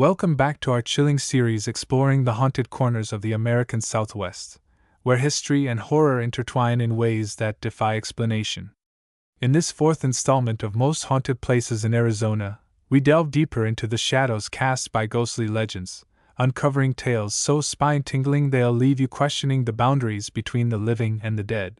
Welcome back to our chilling series exploring the haunted corners of the American Southwest, where history and horror intertwine in ways that defy explanation. In this fourth installment of Most Haunted Places in Arizona, we delve deeper into the shadows cast by ghostly legends, uncovering tales so spine-tingling they'll leave you questioning the boundaries between the living and the dead.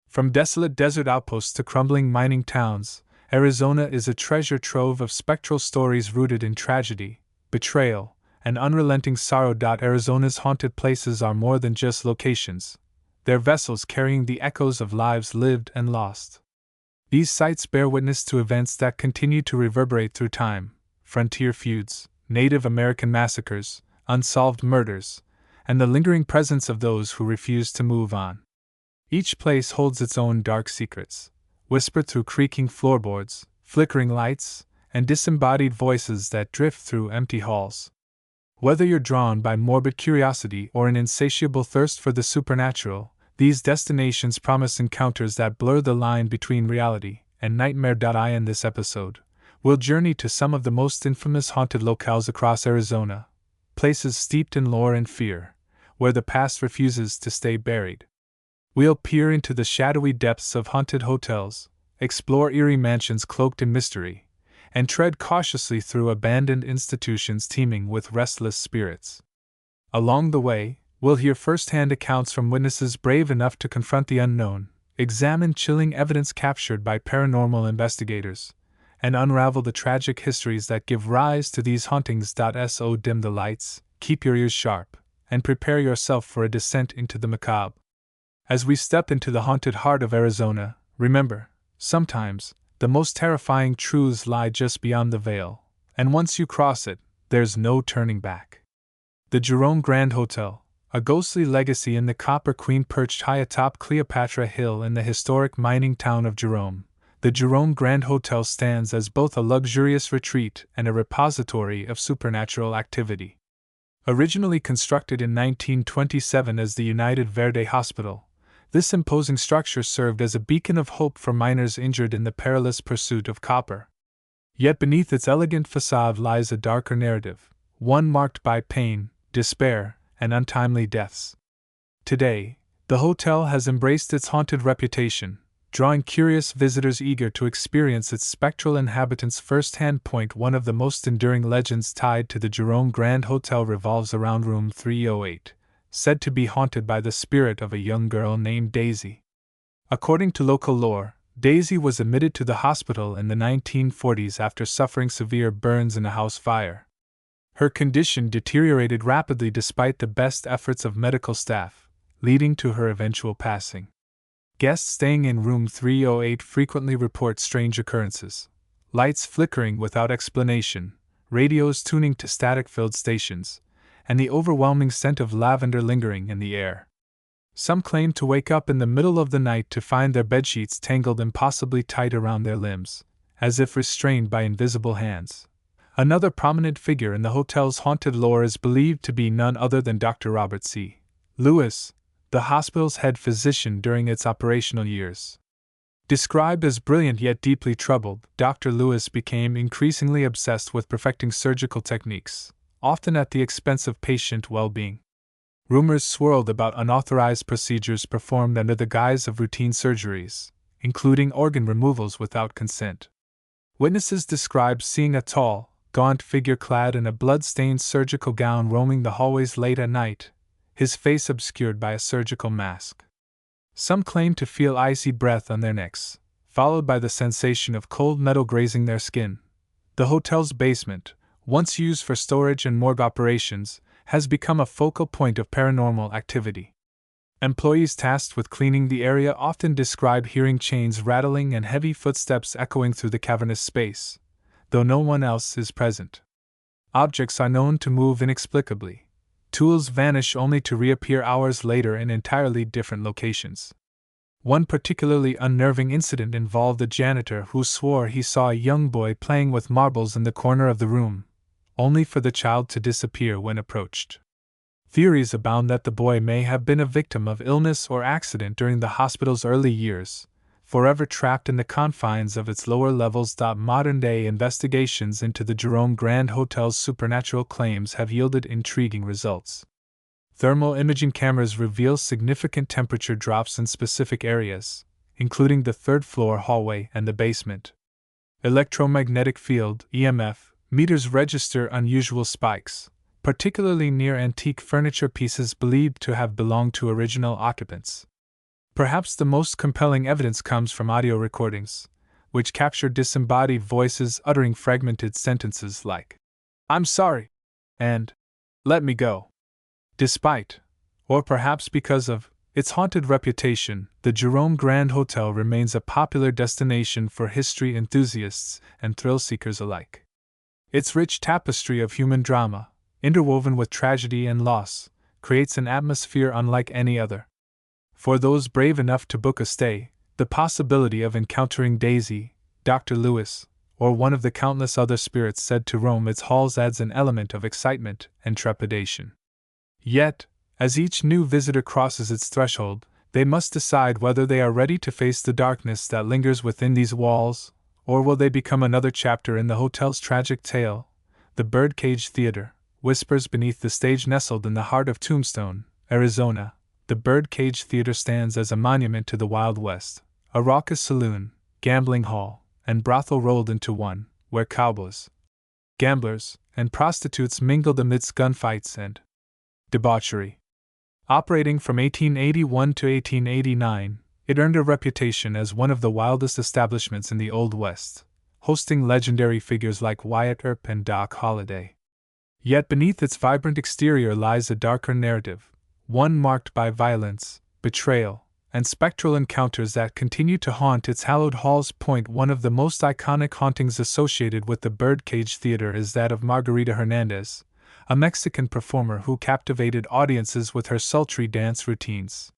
From desolate desert outposts to crumbling mining towns, Arizona is a treasure trove of spectral stories rooted in tragedy, betrayal, and unrelenting sorrow. Arizona's haunted places are more than just locations. They're vessels carrying the echoes of lives lived and lost. These sites bear witness to events that continue to reverberate through time: frontier feuds, Native American massacres, unsolved murders, and the lingering presence of those who refuse to move on. Each place holds its own dark secrets, whispered through creaking floorboards, flickering lights, and disembodied voices that drift through empty halls. Whether you're drawn by morbid curiosity or an insatiable thirst for the supernatural, these destinations promise encounters that blur the line between reality and nightmare. In this episode, we'll journey to some of the most infamous haunted locales across Arizona, places steeped in lore and fear, where the past refuses to stay buried. We'll peer into the shadowy depths of haunted hotels, explore eerie mansions cloaked in mystery, and tread cautiously through abandoned institutions teeming with restless spirits. Along the way, we'll hear first-hand accounts from witnesses brave enough to confront the unknown, examine chilling evidence captured by paranormal investigators, and unravel the tragic histories that give rise to these hauntings. So dim the lights, keep your ears sharp, and prepare yourself for a descent into the macabre. As we step into the haunted heart of Arizona, remember, sometimes, the most terrifying truths lie just beyond the veil, and once you cross it, there's no turning back. The Jerome Grand Hotel, a ghostly legacy in the Copper Queen perched high atop Cleopatra Hill in the historic mining town of Jerome, the Jerome Grand Hotel stands as both a luxurious retreat and a repository of supernatural activity. Originally constructed in 1927 as the United Verde Hospital, this imposing structure served as a beacon of hope for miners injured in the perilous pursuit of copper. Yet beneath its elegant facade lies a darker narrative, one marked by pain, despair, and untimely deaths. Today, the hotel has embraced its haunted reputation, drawing curious visitors eager to experience its spectral inhabitants firsthand. One of the most enduring legends tied to the Jerome Grand Hotel revolves around room 308. Said to be haunted by the spirit of a young girl named Daisy. According to local lore, Daisy was admitted to the hospital in the 1940s after suffering severe burns in a house fire. Her condition deteriorated rapidly despite the best efforts of medical staff, leading to her eventual passing. Guests staying in room 308 frequently report strange occurrences: lights flickering without explanation, radios tuning to static-filled stations, and the overwhelming scent of lavender lingering in the air. Some claim to wake up in the middle of the night to find their bedsheets tangled impossibly tight around their limbs, as if restrained by invisible hands. Another prominent figure in the hotel's haunted lore is believed to be none other than Dr. Robert C. Lewis, the hospital's head physician during its operational years. Described as brilliant yet deeply troubled, Dr. Lewis became increasingly obsessed with perfecting surgical techniques, often at the expense of patient well-being. Rumors swirled about unauthorized procedures performed under the guise of routine surgeries, including organ removals without consent. Witnesses described seeing a tall, gaunt figure clad in a blood-stained surgical gown roaming the hallways late at night, his face obscured by a surgical mask. Some claimed to feel icy breath on their necks, followed by the sensation of cold metal grazing their skin. The hotel's basement, once used for storage and morgue operations, has become a focal point of paranormal activity. Employees tasked with cleaning the area often describe hearing chains rattling and heavy footsteps echoing through the cavernous space, though no one else is present. Objects are known to move inexplicably. Tools vanish only to reappear hours later in entirely different locations. One particularly unnerving incident involved a janitor who swore he saw a young boy playing with marbles in the corner of the room, only for the child to disappear when approached. Theories abound that the boy may have been a victim of illness or accident during the hospital's early years, forever trapped in the confines of its lower levels. Modern-day investigations into the Jerome Grand Hotel's supernatural claims have yielded intriguing results. Thermal imaging cameras reveal significant temperature drops in specific areas, including the third-floor hallway and the basement. Electromagnetic field (EMF) meters register unusual spikes, particularly near antique furniture pieces believed to have belonged to original occupants. Perhaps the most compelling evidence comes from audio recordings, which capture disembodied voices uttering fragmented sentences like, "I'm sorry," and "Let me go." Despite, or perhaps because of, its haunted reputation, the Jerome Grand Hotel remains a popular destination for history enthusiasts and thrill-seekers alike. Its rich tapestry of human drama, interwoven with tragedy and loss, creates an atmosphere unlike any other. For those brave enough to book a stay, the possibility of encountering Daisy, Dr. Lewis, or one of the countless other spirits said to roam its halls adds an element of excitement and trepidation. Yet, as each new visitor crosses its threshold, they must decide whether they are ready to face the darkness that lingers within these walls, or will they become another chapter in the hotel's tragic tale. The Birdcage Theater whispers beneath the stage. Nestled in the heart of Tombstone, Arizona, the Birdcage Theater stands as a monument to the Wild West, a raucous saloon, gambling hall, and brothel rolled into one, where cowboys, gamblers, and prostitutes mingled amidst gunfights and debauchery. Operating from 1881 to 1889, it earned a reputation as one of the wildest establishments in the Old West, hosting legendary figures like Wyatt Earp and Doc Holliday. Yet beneath its vibrant exterior lies a darker narrative, one marked by violence, betrayal, and spectral encounters that continue to haunt its hallowed halls. One of the most iconic hauntings associated with the Birdcage Theater is that of Margarita Hernandez, a Mexican performer who captivated audiences with her sultry dance routines.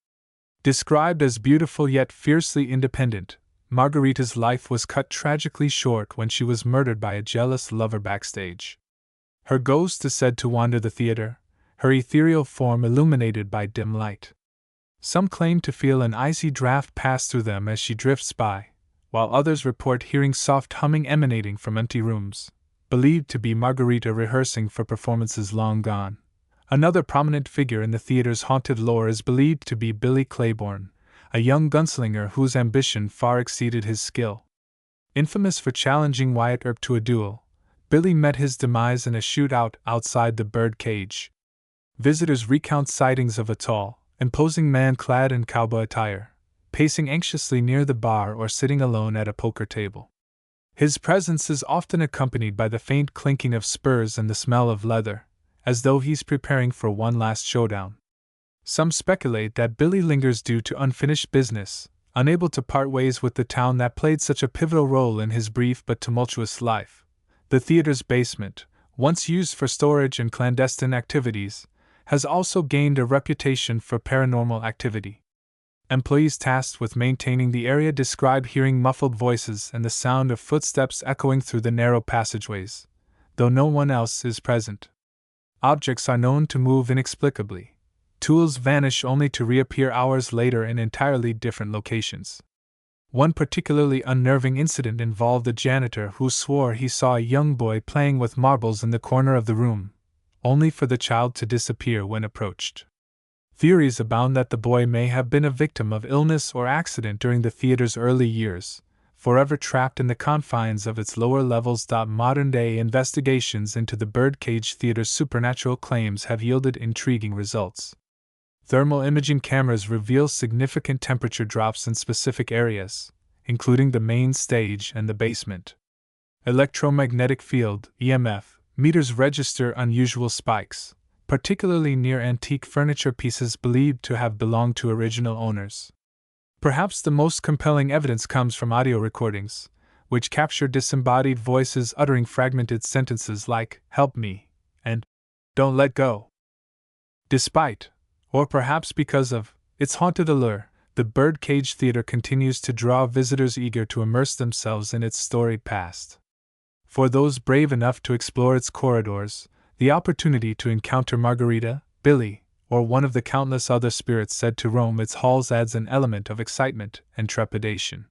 Described as beautiful yet fiercely independent, Margarita's life was cut tragically short when she was murdered by a jealous lover backstage. Her ghost is said to wander the theater, her ethereal form illuminated by dim light. Some claim to feel an icy draft pass through them as she drifts by, while others report hearing soft humming emanating from empty rooms, believed to be Margarita rehearsing for performances long gone. Another prominent figure in the theater's haunted lore is believed to be Billy Claiborne, a young gunslinger whose ambition far exceeded his skill. Infamous for challenging Wyatt Earp to a duel, Billy met his demise in a shootout outside the Birdcage. Visitors recount sightings of a tall, imposing man clad in cowboy attire, pacing anxiously near the bar or sitting alone at a poker table. His presence is often accompanied by the faint clinking of spurs and the smell of leather, as though he's preparing for one last showdown. Some speculate that Billy lingers due to unfinished business, unable to part ways with the town that played such a pivotal role in his brief but tumultuous life. The theater's basement, once used for storage and clandestine activities, has also gained a reputation for paranormal activity. Employees tasked with maintaining the area describe hearing muffled voices and the sound of footsteps echoing through the narrow passageways, though no one else is present. Objects are known to move inexplicably. Tools vanish only to reappear hours later in entirely different locations. One particularly unnerving incident involved a janitor who swore he saw a young boy playing with marbles in the corner of the room, only for the child to disappear when approached. Theories abound that the boy may have been a victim of illness or accident during the theater's early years, forever trapped in the confines of its lower levels. Modern-day investigations into the Birdcage Theater's supernatural claims have yielded intriguing results. Thermal imaging cameras reveal significant temperature drops in specific areas, including the main stage and the basement. Electromagnetic field (EMF) meters register unusual spikes, particularly near antique furniture pieces believed to have belonged to original owners. Perhaps the most compelling evidence comes from audio recordings, which capture disembodied voices uttering fragmented sentences like, "Help me," and "Don't let go." Despite, or perhaps because of, its haunted allure, the Birdcage Theater continues to draw visitors eager to immerse themselves in its storied past. For those brave enough to explore its corridors, the opportunity to encounter Margarita, Billy, or one of the countless other spirits said to roam its halls adds an element of excitement and trepidation.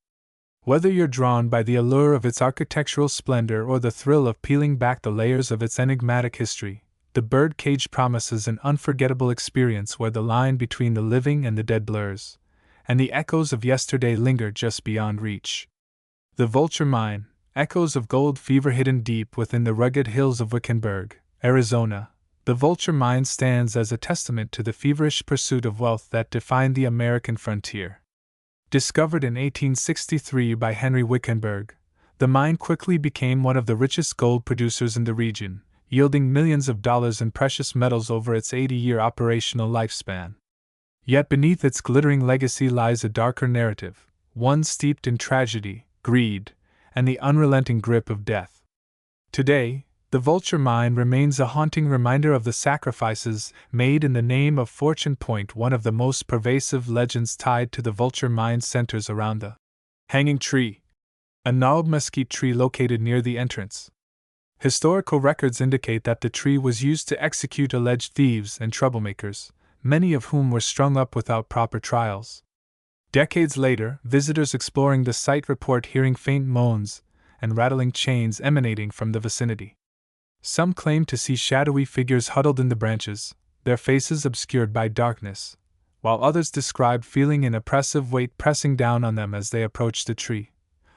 Whether you're drawn by the allure of its architectural splendor or the thrill of peeling back the layers of its enigmatic history, the birdcage promises an unforgettable experience where the line between the living and the dead blurs, and the echoes of yesterday linger just beyond reach. The Vulture Mine, echoes of gold fever hidden deep within the rugged hills of Wickenburg, Arizona. The Vulture Mine stands as a testament to the feverish pursuit of wealth that defined the American frontier. Discovered in 1863 by Henry Wickenburg, the mine quickly became one of the richest gold producers in the region, yielding millions of dollars in precious metals over its 80-year operational lifespan. Yet beneath its glittering legacy lies a darker narrative, one steeped in tragedy, greed, and the unrelenting grip of death. Today, the Vulture Mine remains a haunting reminder of the sacrifices made in the name of fortune. One of the most pervasive legends tied to the Vulture Mine centers around the Hanging Tree, a gnarled mesquite tree located near the entrance. Historical records indicate that the tree was used to execute alleged thieves and troublemakers, many of whom were strung up without proper trials. Decades later, visitors exploring the site report hearing faint moans and rattling chains emanating from the vicinity. Some claim to see shadowy figures huddled in the branches, their faces obscured by darkness, while others describe feeling an oppressive weight pressing down on them as they approach the tree.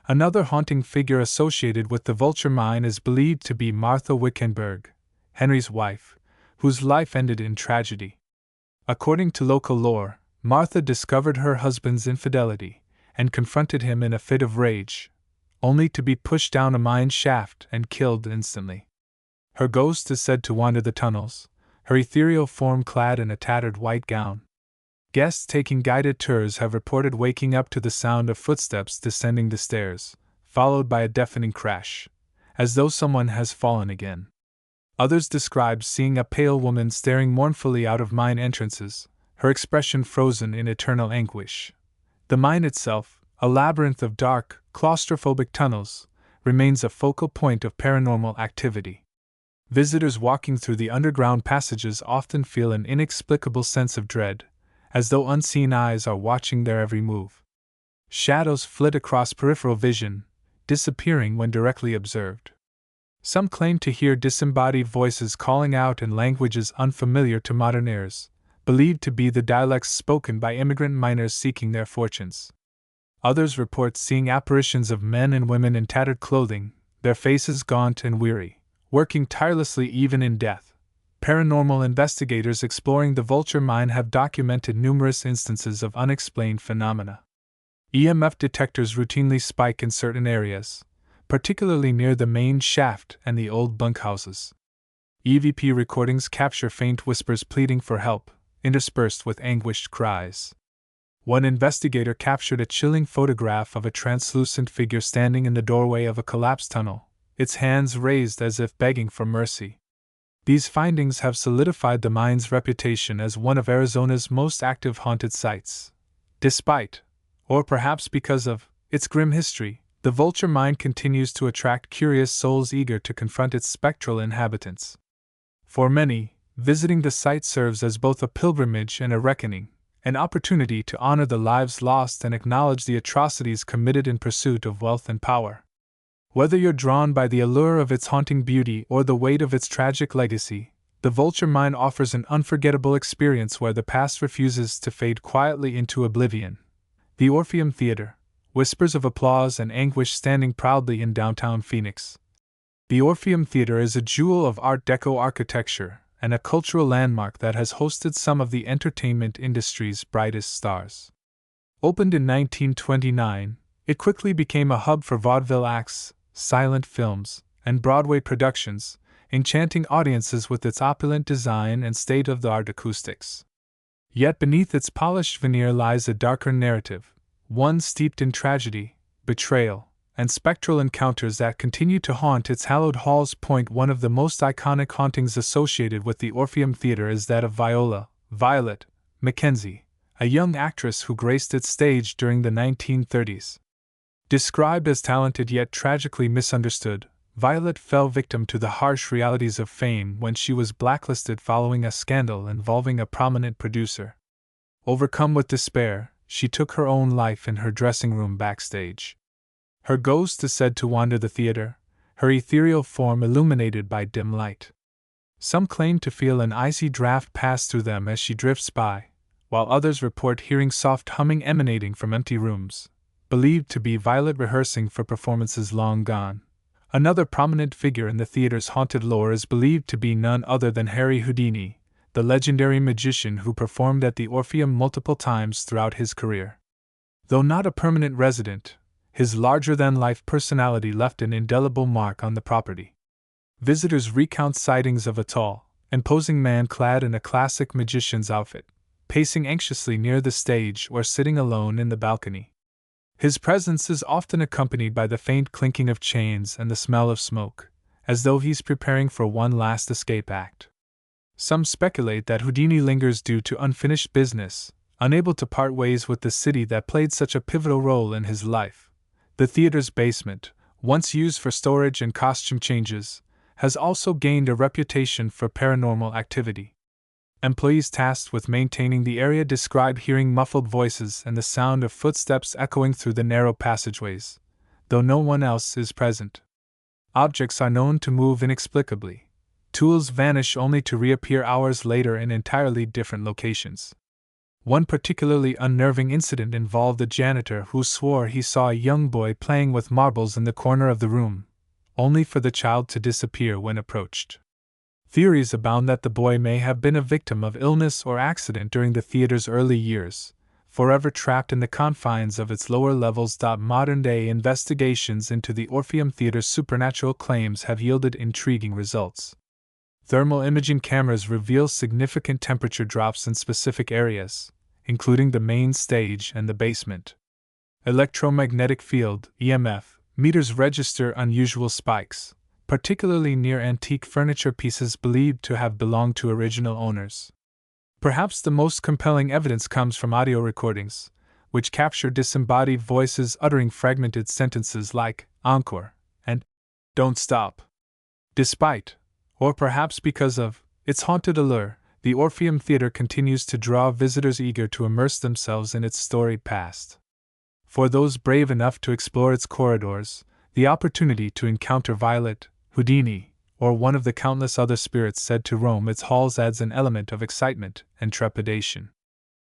Another haunting figure associated with the Vulture Mine is believed to be Martha Wickenburg, Henry's wife, whose life ended in tragedy. According to local lore, Martha discovered her husband's infidelity and confronted him in a fit of rage, only to be pushed down a mine shaft and killed instantly. Her ghost is said to wander the tunnels, her ethereal form clad in a tattered white gown. Guests taking guided tours have reported waking up to the sound of footsteps descending the stairs, followed by a deafening crash, as though someone has fallen again. Others describe seeing a pale woman staring mournfully out of mine entrances, her expression frozen in eternal anguish. The mine itself, a labyrinth of dark, claustrophobic tunnels, remains a focal point of paranormal activity. Visitors walking through the underground passages often feel an inexplicable sense of dread, as though unseen eyes are watching their every move. Shadows flit across peripheral vision, disappearing when directly observed. Some claim to hear disembodied voices calling out in languages unfamiliar to modern ears, believed to be the dialects spoken by immigrant miners seeking their fortunes. Others report seeing apparitions of men and women in tattered clothing, their faces gaunt and weary, working tirelessly even in death. Paranormal investigators exploring the Vulture Mine have documented numerous instances of unexplained phenomena. EMF detectors routinely spike in certain areas, particularly near the main shaft and the old bunkhouses. EVP recordings capture faint whispers pleading for help, interspersed with anguished cries. One investigator captured a chilling photograph of a translucent figure standing in the doorway of a collapsed tunnel, its hands raised as if begging for mercy. These findings have solidified the mine's reputation as one of Arizona's most active haunted sites. Despite, or perhaps because of, its grim history, the Vulture Mine continues to attract curious souls eager to confront its spectral inhabitants. For many, visiting the site serves as both a pilgrimage and a reckoning, an opportunity to honor the lives lost and acknowledge the atrocities committed in pursuit of wealth and power. Whether you're drawn by the allure of its haunting beauty or the weight of its tragic legacy, the Vulture Mine offers an unforgettable experience where the past refuses to fade quietly into oblivion. The Orpheum Theater, whispers of applause and anguish standing proudly in downtown Phoenix. The Orpheum Theater is a jewel of Art Deco architecture and a cultural landmark that has hosted some of the entertainment industry's brightest stars. Opened in 1929, it quickly became a hub for vaudeville acts, silent films, and Broadway productions, enchanting audiences with its opulent design and state-of-the-art acoustics. Yet beneath its polished veneer lies a darker narrative, one steeped in tragedy, betrayal, and spectral encounters that continue to haunt its hallowed halls. One of the most iconic hauntings associated with the Orpheum Theater is that of Violet Mackenzie, a young actress who graced its stage during the 1930s. Described as talented yet tragically misunderstood, Violet fell victim to the harsh realities of fame when she was blacklisted following a scandal involving a prominent producer. Overcome with despair, she took her own life in her dressing room backstage. Her ghost is said to wander the theater, her ethereal form illuminated by dim light. Some claim to feel an icy draft pass through them as she drifts by, while others report hearing soft humming emanating from empty rooms, believed to be Violet rehearsing for performances long gone. Another prominent figure in the theater's haunted lore is believed to be none other than Harry Houdini, the legendary magician who performed at the Orpheum multiple times throughout his career. Though not a permanent resident, his larger-than-life personality left an indelible mark on the property. Visitors recount sightings of a tall, imposing man clad in a classic magician's outfit, pacing anxiously near the stage or sitting alone in the balcony. His presence is often accompanied by the faint clinking of chains and the smell of smoke, as though he's preparing for one last escape act. Some speculate that Houdini lingers due to unfinished business, unable to part ways with the city that played such a pivotal role in his life. The theater's basement, once used for storage and costume changes, has also gained a reputation for paranormal activity. Employees tasked with maintaining the area describe hearing muffled voices and the sound of footsteps echoing through the narrow passageways, though no one else is present. Objects are known to move inexplicably. Tools vanish only to reappear hours later in entirely different locations. One particularly unnerving incident involved a janitor who swore he saw a young boy playing with marbles in the corner of the room, only for the child to disappear when approached. Theories abound that the boy may have been a victim of illness or accident during the theater's early years, forever trapped in the confines of its lower levels. Modern-day investigations into the Orpheum Theater's supernatural claims have yielded intriguing results. Thermal imaging cameras reveal significant temperature drops in specific areas, including the main stage and the basement. Electromagnetic field (EMF) meters register unusual spikes, particularly near antique furniture pieces believed to have belonged to original owners. Perhaps the most compelling evidence comes from audio recordings, which capture disembodied voices uttering fragmented sentences like "encore" and "don't stop." Despite, or perhaps because of, its haunted allure, the Orpheum Theater continues to draw visitors eager to immerse themselves in its storied past. For those brave enough to explore its corridors, the opportunity to encounter Violet, Houdini, or one of the countless other spirits said to roam its halls adds an element of excitement and trepidation.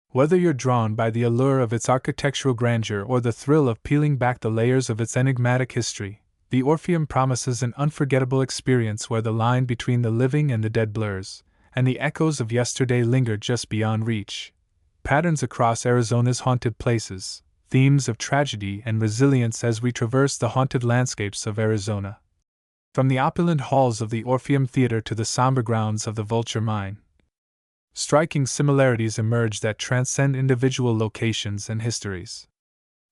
Whether you're drawn by the allure of its architectural grandeur or the thrill of peeling back the layers of its enigmatic history, the Orpheum promises an unforgettable experience where the line between the living and the dead blurs, and the echoes of yesterday linger just beyond reach. Patterns across Arizona's haunted places, themes of tragedy and resilience as we traverse the haunted landscapes of Arizona. From the opulent halls of the Orpheum Theater to the somber grounds of the Vulture Mine, striking similarities emerge that transcend individual locations and histories.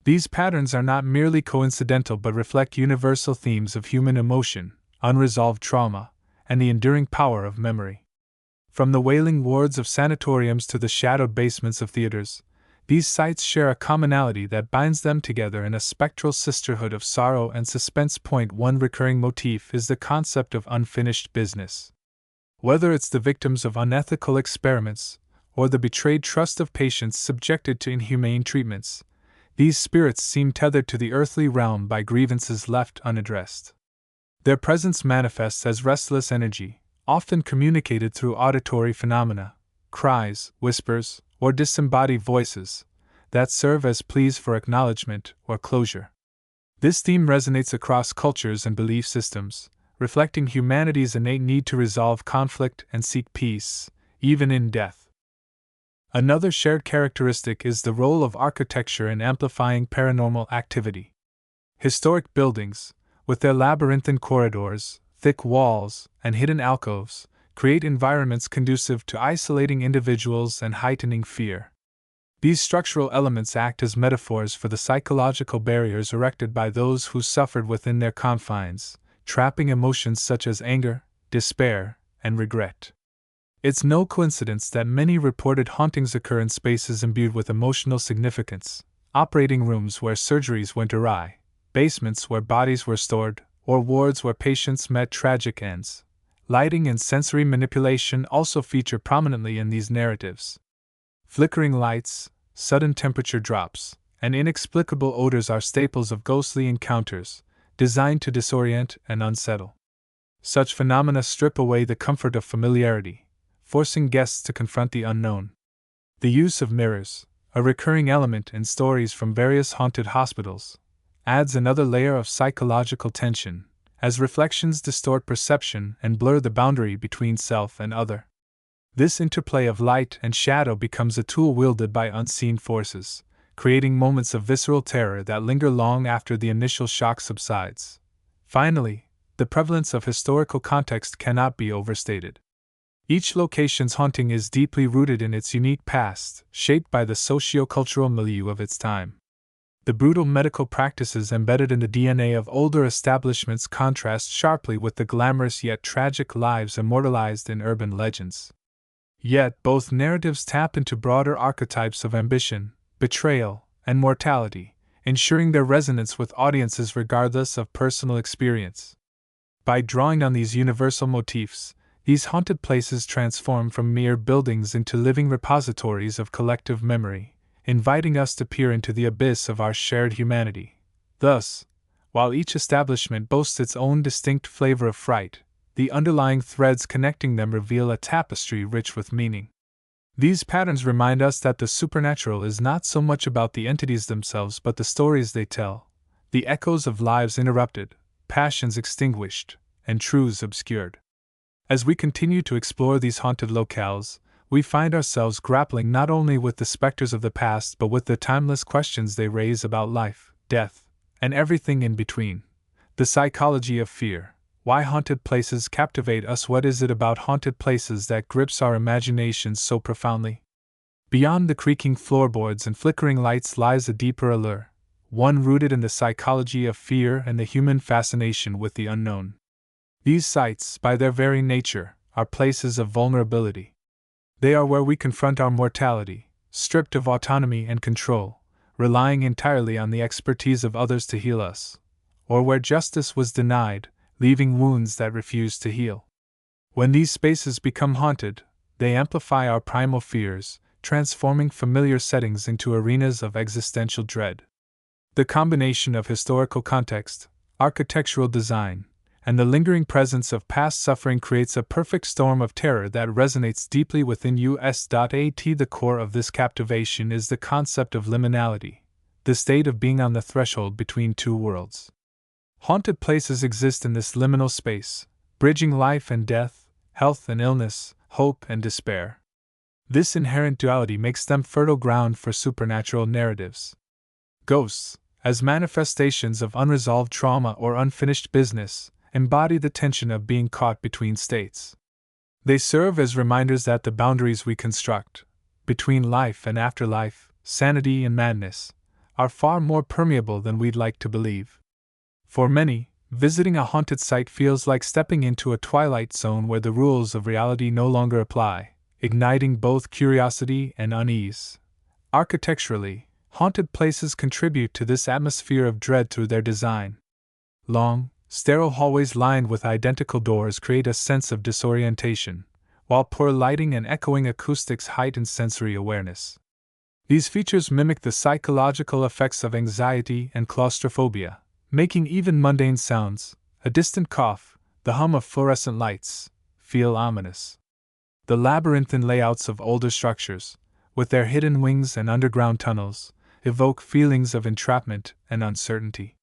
These patterns are not merely coincidental but reflect universal themes of human emotion, unresolved trauma, and the enduring power of memory. From the wailing wards of sanatoriums to the shadowed basements of theaters, these sites share a commonality that binds them together in a spectral sisterhood of sorrow and suspense. One recurring motif is the concept of unfinished business. Whether it's the victims of unethical experiments, or the betrayed trust of patients subjected to inhumane treatments, these spirits seem tethered to the earthly realm by grievances left unaddressed. Their presence manifests as restless energy, often communicated through auditory phenomena, cries, whispers, or disembodied voices, that serve as pleas for acknowledgement or closure. This theme resonates across cultures and belief systems, reflecting humanity's innate need to resolve conflict and seek peace, even in death. Another shared characteristic is the role of architecture in amplifying paranormal activity. Historic buildings, with their labyrinthine corridors, thick walls, and hidden alcoves, create environments conducive to isolating individuals and heightening fear. These structural elements act as metaphors for the psychological barriers erected by those who suffered within their confines, trapping emotions such as anger, despair, and regret. It's no coincidence that many reported hauntings occur in spaces imbued with emotional significance: operating rooms where surgeries went awry, basements where bodies were stored, or wards where patients met tragic ends. Lighting and sensory manipulation also feature prominently in these narratives. Flickering lights, sudden temperature drops, and inexplicable odors are staples of ghostly encounters, designed to disorient and unsettle. Such phenomena strip away the comfort of familiarity, forcing guests to confront the unknown. The use of mirrors, a recurring element in stories from various haunted hospitals, adds another layer of psychological tension, as reflections distort perception and blur the boundary between self and other. This interplay of light and shadow becomes a tool wielded by unseen forces, creating moments of visceral terror that linger long after the initial shock subsides. Finally, the prevalence of historical context cannot be overstated. Each location's haunting is deeply rooted in its unique past, shaped by the socio-cultural milieu of its time. The brutal medical practices embedded in the DNA of older establishments contrast sharply with the glamorous yet tragic lives immortalized in urban legends. Yet both narratives tap into broader archetypes of ambition, betrayal, and mortality, ensuring their resonance with audiences regardless of personal experience. By drawing on these universal motifs, these haunted places transform from mere buildings into living repositories of collective memory, inviting us to peer into the abyss of our shared humanity. Thus, while each establishment boasts its own distinct flavor of fright, the underlying threads connecting them reveal a tapestry rich with meaning. These patterns remind us that the supernatural is not so much about the entities themselves but the stories they tell, the echoes of lives interrupted, passions extinguished, and truths obscured. As we continue to explore these haunted locales, we find ourselves grappling not only with the specters of the past but with the timeless questions they raise about life, death, and everything in between. The psychology of fear. Why haunted places captivate us? What is it about haunted places that grips our imaginations so profoundly? Beyond the creaking floorboards and flickering lights lies a deeper allure, one rooted in the psychology of fear and the human fascination with the unknown. These sites, by their very nature, are places of vulnerability. They are where we confront our mortality, stripped of autonomy and control, relying entirely on the expertise of others to heal us, or where justice was denied, leaving wounds that refuse to heal. When these spaces become haunted, they amplify our primal fears, transforming familiar settings into arenas of existential dread. The combination of historical context, architectural design, and the lingering presence of past suffering creates a perfect storm of terror that resonates deeply within us. At the core of this captivation is the concept of liminality, the state of being on the threshold between two worlds. Haunted places exist in this liminal space, bridging life and death, health and illness, hope and despair. This inherent duality makes them fertile ground for supernatural narratives. Ghosts, as manifestations of unresolved trauma or unfinished business, embody the tension of being caught between states. They serve as reminders that the boundaries we construct, between life and afterlife, sanity and madness, are far more permeable than we'd like to believe. For many, visiting a haunted site feels like stepping into a twilight zone where the rules of reality no longer apply, igniting both curiosity and unease. Architecturally, haunted places contribute to this atmosphere of dread through their design. Long, sterile hallways lined with identical doors create a sense of disorientation, while poor lighting and echoing acoustics heighten sensory awareness. These features mimic the psychological effects of anxiety and claustrophobia, making even mundane sounds, a distant cough, the hum of fluorescent lights, feel ominous. The labyrinthine layouts of older structures, with their hidden wings and underground tunnels, evoke feelings of entrapment and uncertainty.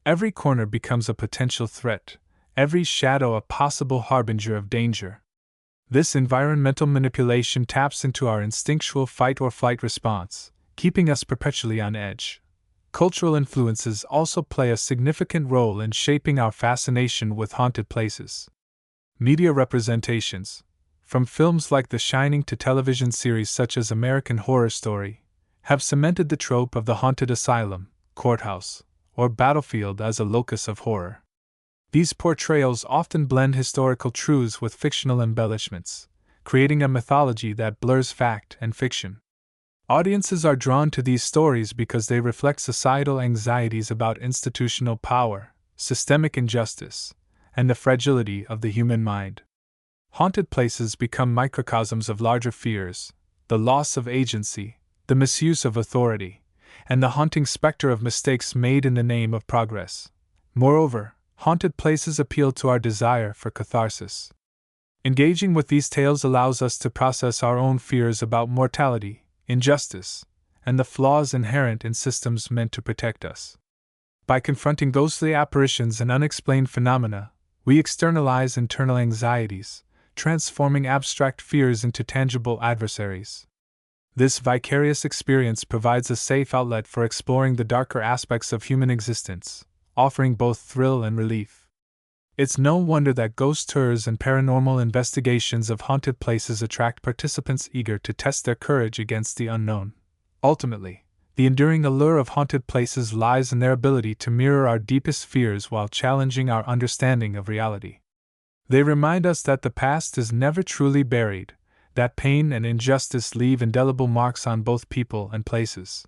Every corner becomes a potential threat, every shadow a possible harbinger of danger. This environmental manipulation taps into our instinctual fight-or-flight response, keeping us perpetually on edge. Cultural influences also play a significant role in shaping our fascination with haunted places. Media representations, from films like The Shining to television series such as American Horror Story, have cemented the trope of the haunted asylum, courthouse, or battlefield as a locus of horror. These portrayals often blend historical truths with fictional embellishments, creating a mythology that blurs fact and fiction. Audiences are drawn to these stories because they reflect societal anxieties about institutional power, systemic injustice, and the fragility of the human mind. Haunted places become microcosms of larger fears, the loss of agency, the misuse of authority, and the haunting specter of mistakes made in the name of progress. Moreover, haunted places appeal to our desire for catharsis. Engaging with these tales allows us to process our own fears about mortality, injustice, and the flaws inherent in systems meant to protect us. By confronting ghostly apparitions and unexplained phenomena, we externalize internal anxieties, transforming abstract fears into tangible adversaries. This vicarious experience provides a safe outlet for exploring the darker aspects of human existence, offering both thrill and relief. It's no wonder that ghost tours and paranormal investigations of haunted places attract participants eager to test their courage against the unknown. Ultimately, the enduring allure of haunted places lies in their ability to mirror our deepest fears while challenging our understanding of reality. They remind us that the past is never truly buried, that pain and injustice leave indelible marks on both people and places.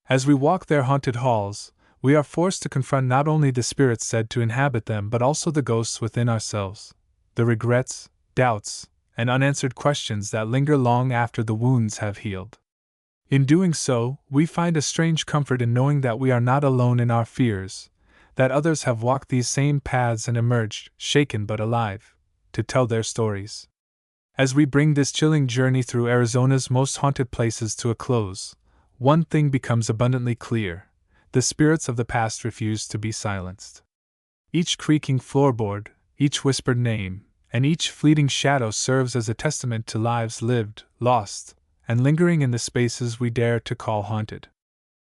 As we walk their haunted halls, we are forced to confront not only the spirits said to inhabit them but also the ghosts within ourselves, the regrets, doubts, and unanswered questions that linger long after the wounds have healed. In doing so, we find a strange comfort in knowing that we are not alone in our fears, that others have walked these same paths and emerged, shaken but alive, to tell their stories. As we bring this chilling journey through Arizona's most haunted places to a close, one thing becomes abundantly clear: the spirits of the past refuse to be silenced. Each creaking floorboard, each whispered name, and each fleeting shadow serves as a testament to lives lived, lost, and lingering in the spaces we dare to call haunted.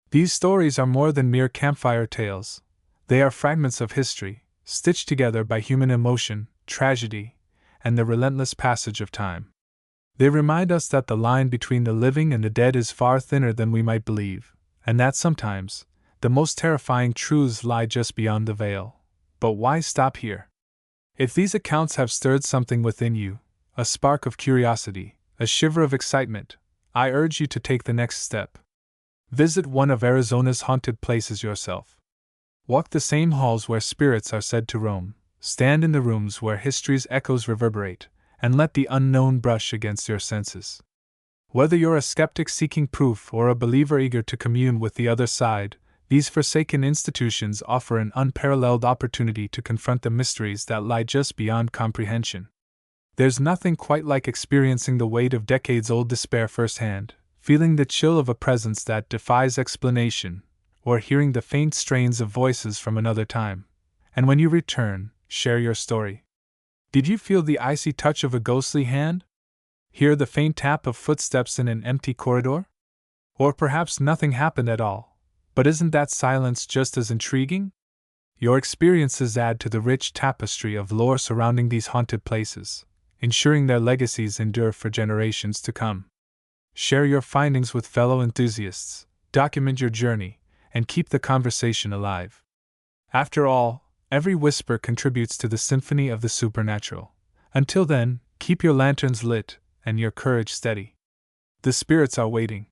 These stories are more than mere campfire tales. They are fragments of history, stitched together by human emotion, tragedy, and the relentless passage of time. They remind us that the line between the living and the dead is far thinner than we might believe, and that sometimes, the most terrifying truths lie just beyond the veil. But why stop here? If these accounts have stirred something within you, a spark of curiosity, a shiver of excitement, I urge you to take the next step. Visit one of Arizona's haunted places yourself. Walk the same halls where spirits are said to roam, stand in the rooms where history's echoes reverberate, and let the unknown brush against your senses. Whether you're a skeptic seeking proof or a believer eager to commune with the other side, these forsaken institutions offer an unparalleled opportunity to confront the mysteries that lie just beyond comprehension. There's nothing quite like experiencing the weight of decades-old despair firsthand, feeling the chill of a presence that defies explanation, or hearing the faint strains of voices from another time. And when you return, share your story. Did you feel the icy touch of a ghostly hand? Hear the faint tap of footsteps in an empty corridor? Or perhaps nothing happened at all, but isn't that silence just as intriguing? Your experiences add to the rich tapestry of lore surrounding these haunted places, ensuring their legacies endure for generations to come. Share your findings with fellow enthusiasts, document your journey, and keep the conversation alive. After all, every whisper contributes to the symphony of the supernatural. Until then, keep your lanterns lit and your courage steady. The spirits are waiting.